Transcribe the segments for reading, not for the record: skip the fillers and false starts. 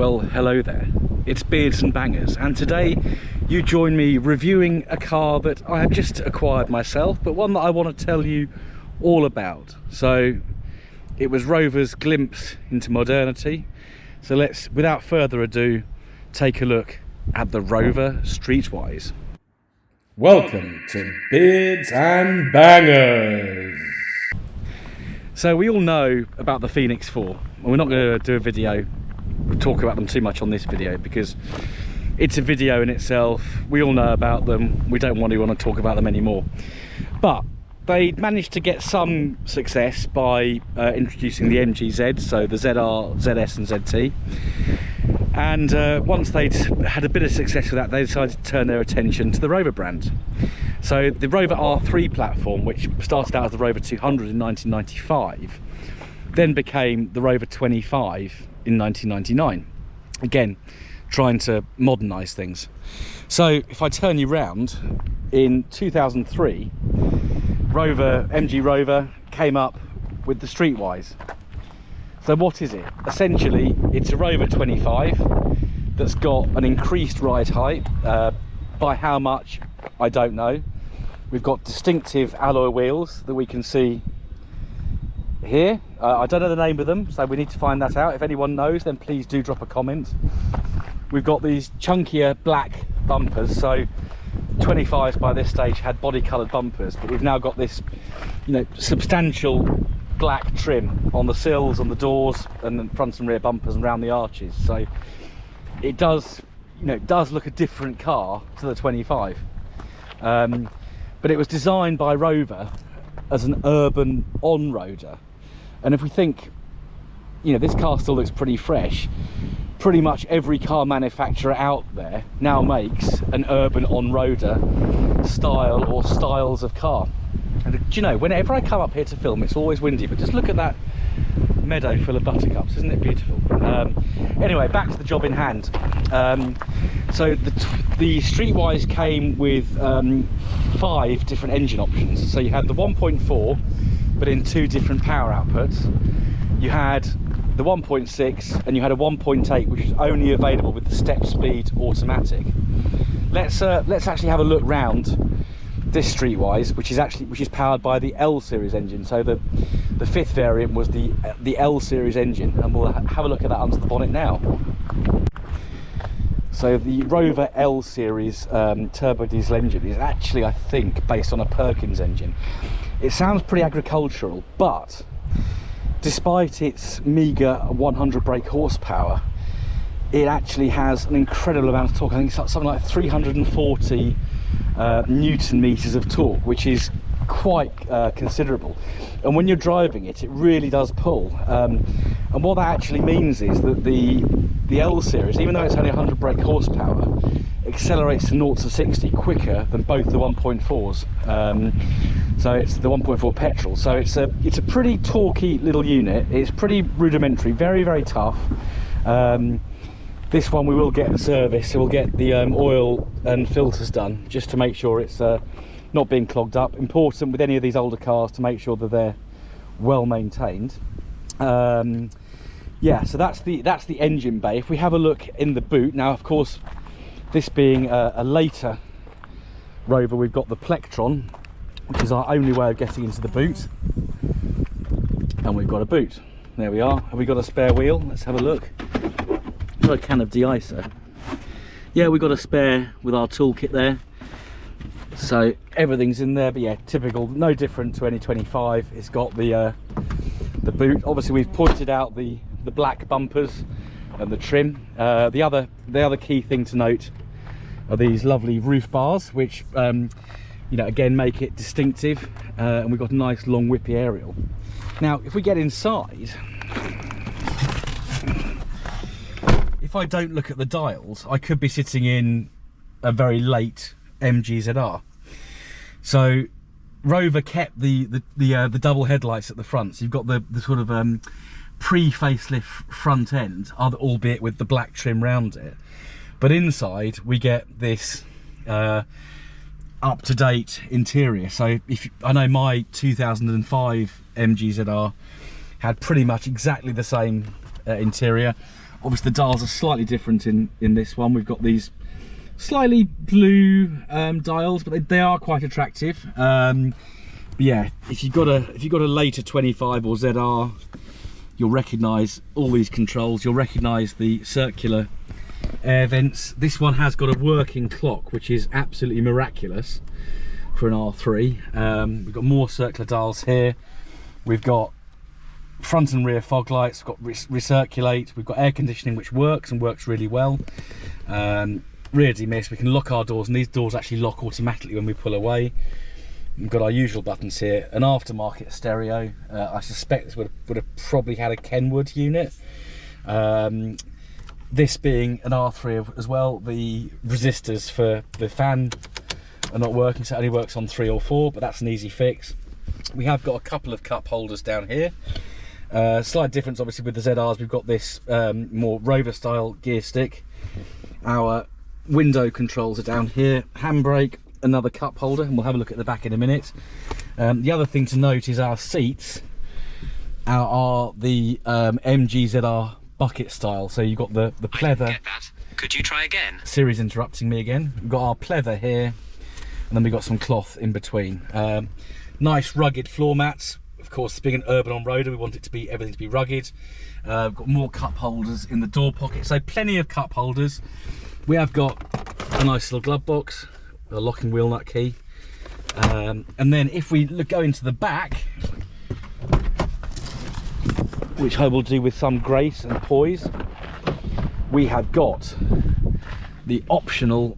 Well, hello there, it's Beards and Bangers, and today you join me reviewing a car that I have just acquired myself, but one that I want to tell you all about. So it was Rover's glimpse into modernity, so let's, without further ado, take a look at the Rover Streetwise. Welcome to Beards and Bangers. So we all know about the Phoenix 4, and we're not going to do a video, talk about them too much on this video because it's a video in itself. We all know about them, we don't want to talk about them anymore. But they managed to get some success by introducing the MGZ, so the ZR, ZS and ZT. And once they'd had a bit of success with that, they decided to turn their attention to the Rover brand. So the Rover R3 platform, which started out as the Rover 200 in 1995, then became the Rover 25 in 1999. Again, trying to modernise things. So if I turn you round, in 2003, MG Rover came up with the Streetwise. So what is it? Essentially, it's a Rover 25 that's got an increased ride height. By how much, I don't know. We've got distinctive alloy wheels that we can see here. I don't know the name of them, so we need to find that out. If anyone knows, then please do drop a comment. We've got these chunkier black bumpers. So 25s by this stage had body coloured bumpers, but we've now got this, substantial black trim on the sills, on the doors, and the front and rear bumpers and around the arches. So it does, does look a different car to the 25. But it was designed by Rover as an urban on-roader. And if we think, this car still looks pretty fresh, pretty much every car manufacturer out there now makes an urban on-roader style or styles of car. And do you know, whenever I come up here to film, it's always windy, but just look at that meadow full of buttercups, isn't it beautiful? Anyway, back to the job in hand. So the Streetwise came with 5 different engine options. So you had the 1.4, but in 2 different power outputs. You had the 1.6 and you had a 1.8, which was only available with the step speed automatic. Let's actually have a look round this Streetwise, which is powered by the L series engine. So the 5th variant was the L series engine, and we'll have a look at that under the bonnet now. So the Rover L series turbo diesel engine is actually, I think, based on a Perkins engine. It sounds pretty agricultural, but despite its meagre 100 brake horsepower, it actually has an incredible amount of torque. I think it's something like 340 Newton meters of torque, which is quite considerable. And when you're driving it, it really does pull. And what that actually means is that the L series, even though it's only 100 brake horsepower, accelerates to 0 to 60 quicker than both the 1.4s. So it's the 1.4 petrol. So it's a pretty torquey little unit. It's pretty rudimentary, very, very tough. This one we will get service, so we'll get the oil and filters done just to make sure it's not being clogged up. Important with any of these older cars to make sure that they're well maintained. Yeah, so that's the engine bay. If we have a look in the boot now, of course, this being a later Rover, we've got the Plectron, which is our only way of getting into the boot, and we've got a boot. There we are. Have we got a spare wheel? Let's have a look. Got a can of de-icer. Yeah, we've got a spare with our toolkit there, so everything's in there. But yeah, typical, no different to any 25. It's got the boot. Obviously we've pointed out the black bumpers and the trim. The other key thing to note are these lovely roof bars, which again make it distinctive, and we've got a nice long whippy aerial. Now if we get inside, if I don't look at the dials, I could be sitting in a very late MGZR. So Rover kept the double headlights at the front. So you've got the sort of pre-facelift front end, albeit with the black trim round it. But inside we get this up-to-date interior. So I know my 2005 MGZR had pretty much exactly the same interior. Obviously the dials are slightly different in this one. We've got these slightly blue dials, but they are quite attractive. But yeah, if you've got a later 25 or ZR, you'll recognise all these controls. You'll recognise the circular air vents. This one has got a working clock, which is absolutely miraculous for an R3. We've got more circular dials here. We've got front and rear fog lights. We've got recirculate. We've got air conditioning, which works and works really well. Rear demist. We can lock our doors, and these doors actually lock automatically when we pull away. We've got our usual buttons here. An aftermarket stereo. I suspect this would have probably had a Kenwood unit. This being an R3 as well, the resistors for the fan are not working, so it only works on 3 or 4, but that's an easy fix. We have got a couple of cup holders down here. Slight difference obviously with the ZRs. We've got this more Rover style gear stick. Our window controls are down here. Handbrake, another cup holder, and we'll have a look at the back in a minute. The other thing to note is our seats are the MG-ZR bucket style. So you've got the pleather. I didn't get that. Could you try again? Siri's interrupting me again. We've got our pleather here, and then we've got some cloth in between. Nice rugged floor mats. Of course, being an urban on-roader, we want it to be everything to be rugged. We've got more cup holders in the door pocket, so plenty of cup holders. We have got a nice little glove box, a locking wheel nut key, and then if we go into the back, which I will do with some grace and poise, we have got the optional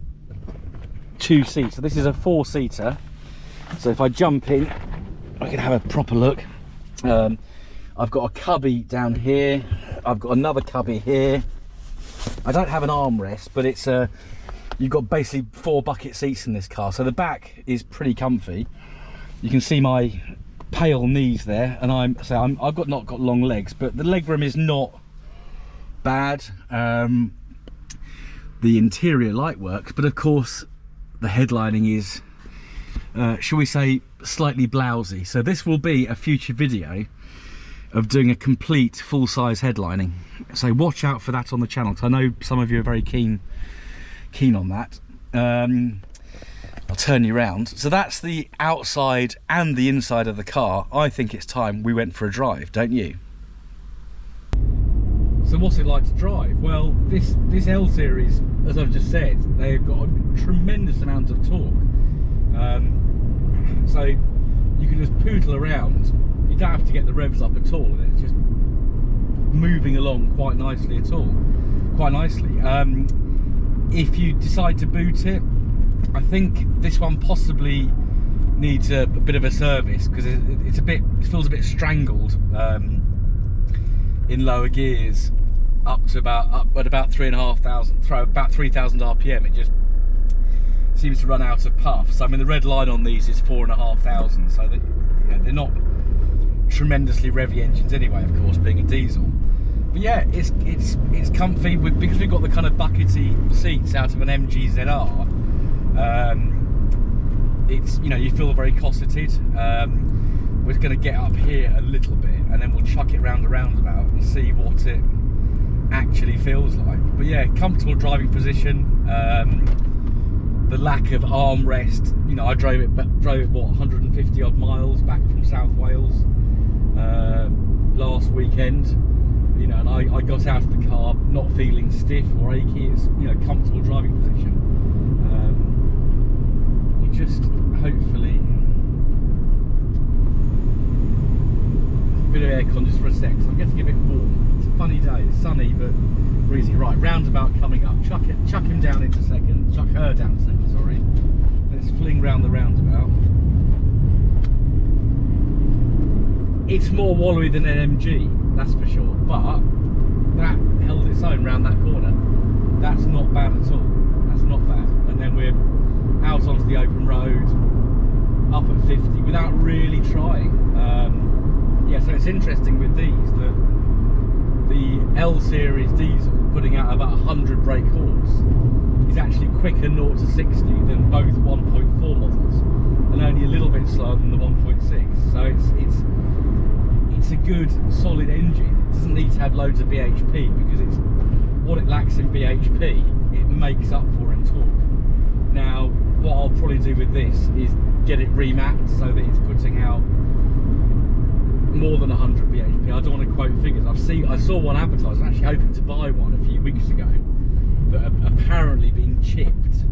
2 seats. So this is a 4-seater. So if I jump in, I can have a proper look. I've got a cubby down here. I've got another cubby here. I don't have an armrest, but it's you've got basically 4 bucket seats in this car. So the back is pretty comfy. You can see my pale knees there, and I've not got long legs, but the legroom is not bad. The interior light works, but of course the headlining is shall we say slightly blousy. So this will be a future video of doing a complete full-size headlining, so watch out for that on the channel, because I know some of you are very keen on that. I'll turn you around. So that's the outside and the inside of the car. I think it's time we went for a drive, don't you? So what's it like to drive? Well, this L series, as I've just said, they've got a tremendous amount of torque. So you can just poodle around. You don't have to get the revs up at all, and it's just moving along quite nicely if you decide to boot it, I think this one possibly needs a bit of a service, because it feels a bit strangled in lower gears up at about 3,000 RPM. It just seems to run out of puff. So I mean, the red line on these is 4,500, so that, you know, they're not tremendously revvy engines anyway, of course, being a diesel. But yeah, it's comfy because we've got the kind of buckety seats out of an MG ZR. It's, you know, you feel very cosseted. We're just going to get up here a little bit, and then we'll chuck it round a roundabout and see what it actually feels like. But yeah, comfortable driving position. The lack of armrest, you know, I drove it what, 150 odd miles back from South Wales last weekend, you know, and I got out of the car not feeling stiff or achy. It's, you know, comfortable driving position. You just hopefully a bit of aircon just for a sec, so I'm getting a bit warm. It's a funny day, it's sunny but breezy. Right, roundabout coming up. Chuck him down into second. Chuck her down second, sorry. Let's fling round the roundabout. It's more wallowy than an MG, that's for sure, but that held its own round that corner. That's not bad at all. That's not bad. And then we're out onto the open road, up at 50 without really trying. Yeah, so it's interesting with these that the L series diesel putting out about 100 brake horse is actually quicker 0 to 60 than both 1.4 models, and only a little bit slower than the 1.6. So it's a good solid engine. It doesn't need to have loads of BHP because it's bhp, it makes up for in torque. Now, what I'll probably do with this is get it remapped so that it's putting out more than 100 bhp. I don't want to quote figures. I saw one advertised. I was actually hoping to buy one a few weeks ago, but apparently being chipped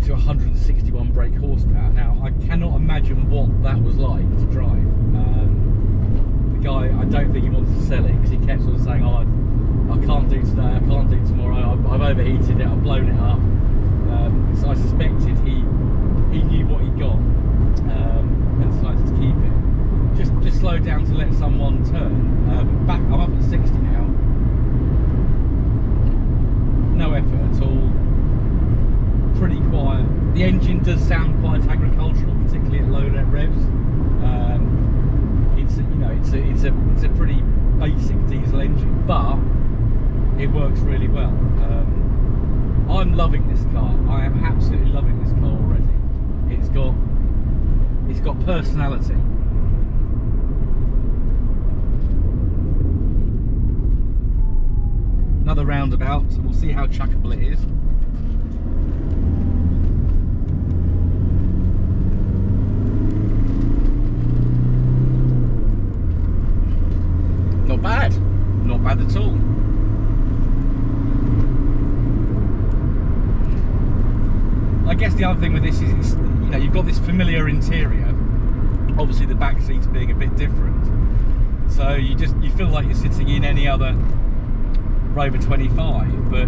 to 161 brake horsepower. Now, I cannot imagine what that was like to drive. The guy, I don't think he wanted to sell it because he kept sort of saying, "Oh, I can't do today, I can't do tomorrow, I've overheated it, I've blown it up." So I suspected he knew what he got and decided to keep it. Just slow down to let someone turn. I'm up at 60 now. No effort at all. Pretty quiet. The engine does sound quite agricultural, particularly at low net revs. It's a pretty basic diesel engine, but it works really well. I'm loving this car. I am absolutely loving this car already. It's got personality. Another roundabout, so we'll see how chuckable it is. Not bad. Not bad at all. I guess the other thing with this is, you've got this familiar interior. Obviously, the back seats being a bit different, so you feel like you're sitting in any other Rover 25, but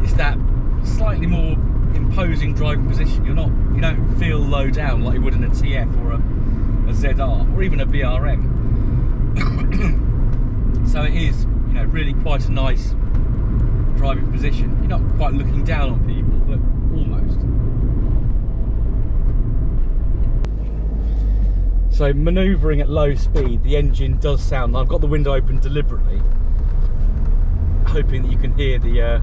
it's that slightly more imposing driving position. You don't feel low down like you would in a TF or a ZR or even a BRM. So it is, really quite a nice driving position. You're not quite looking down on people, but almost. So manoeuvring at low speed, the engine does sound. I've got the window open deliberately, hoping that you can hear the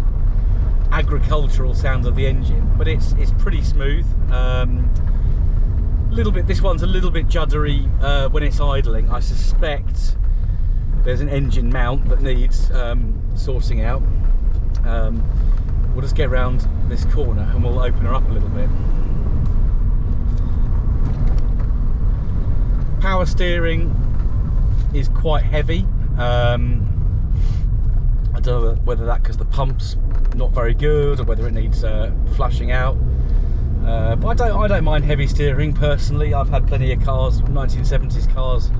agricultural sound of the engine, but it's pretty smooth. This one's a little bit juddery when it's idling. I suspect there's an engine mount that needs sorting out. We'll just get around this corner and we'll open her up a little bit. Power steering is quite heavy. I don't know whether that because the pump's not very good or whether it needs flushing out. But I don't mind heavy steering personally. I've had plenty of cars, 1970s cars,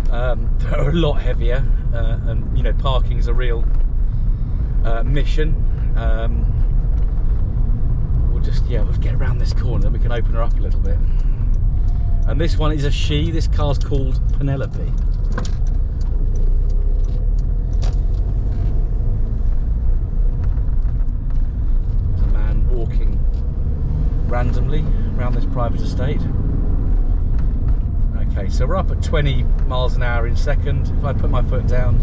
that are a lot heavier, and parking's a real mission. We'll just get around this corner, then we can open her up a little bit. And this one is a she. This car's called Penelope. There's a man walking randomly around this private estate. Okay, so we're up at 20 miles an hour in second. If I put my foot down,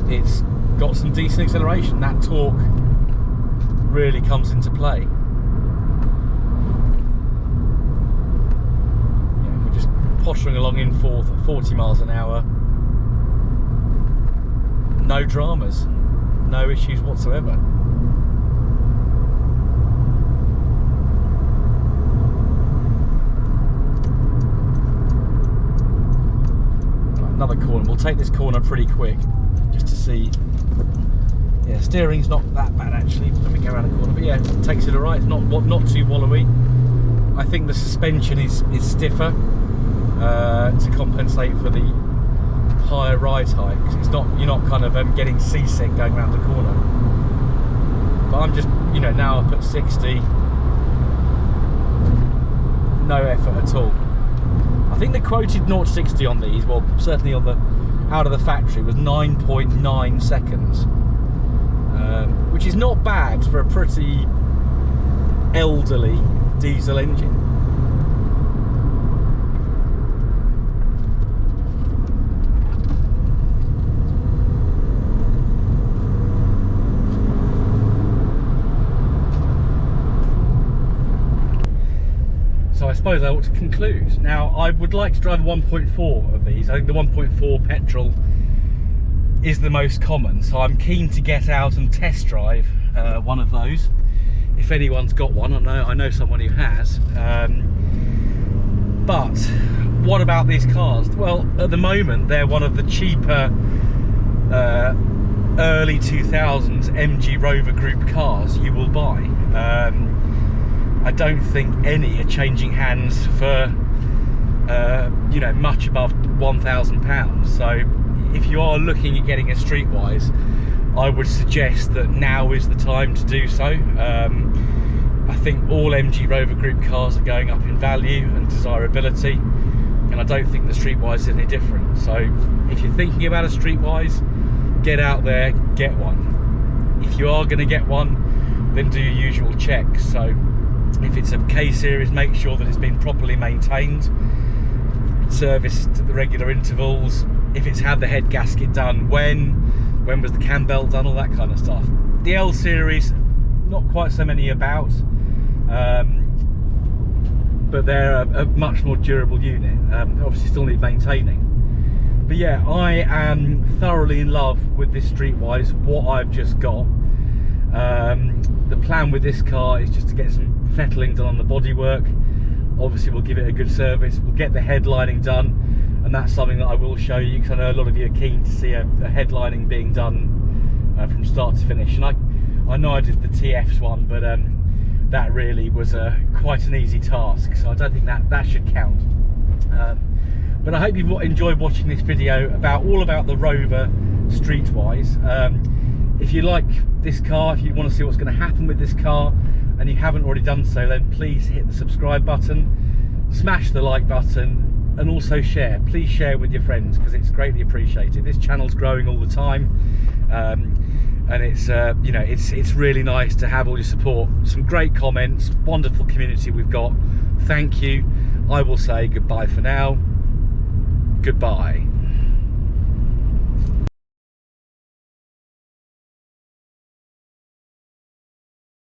it's got some decent acceleration. That torque really comes into play. Yeah, we're just pottering along in fourth at 40 miles an hour. No dramas, no issues whatsoever. Another corner. We'll take this corner pretty quick just to see. Yeah, steering's not that bad actually. Let me go around the corner. But yeah, it takes it alright. It's not too wallowy. I think the suspension is stiffer to compensate for the higher ride height. Because you're not kind of getting seasick going around the corner. But I'm just now up at 60. No effort at all. I think the quoted 0 to 60 on these, well, certainly on the out of the factory, was 9.9 seconds, which is not bad for a pretty elderly diesel engine. So I suppose I ought to conclude. Now, I would like to drive a 1.4 of these. I think the 1.4 petrol is the most common, so I'm keen to get out and test drive one of those. If anyone's got one, I know someone who has. But what about these cars? Well, at the moment they're one of the cheaper early 2000s MG Rover Group cars you will buy. I don't think any are changing hands for you know, much above £1,000. So if you are looking at getting a Streetwise, I would suggest that now is the time to do so. I think all MG Rover Group cars are going up in value and desirability, and I don't think the Streetwise is any different. So if you're thinking about a Streetwise, get out there, get one. If you are going to get one, then do your usual checks. So if it's a K series, make sure that it's been properly maintained, serviced at the regular intervals. If it's had the head gasket done, when was the cam belt done, all that kind of stuff. The L series, not quite so many about, but they're a much more durable unit. Obviously still need maintaining. But yeah, I am thoroughly in love with this Streetwise, what I've just got. The plan with this car is just to get some fettling done on the bodywork. Obviously we'll give it a good service, we'll get the headlining done, and that's something that I will show you, because I know a lot of you are keen to see a headlining being done from start to finish. And I know I did the TF's one, but that really was quite an easy task, so I don't think that should count. But I hope you've enjoyed watching this video all about the Rover Streetwise. If you like this car, if you want to see what's going to happen with this car, and you haven't already done so, then please hit the subscribe button, smash the like button, and also share. Please share with your friends, because it's greatly appreciated. This channel's growing all the time, and it's you know, it's really nice to have all your support. Some great comments, wonderful community we've got. Thank you. I will say goodbye for now. Goodbye.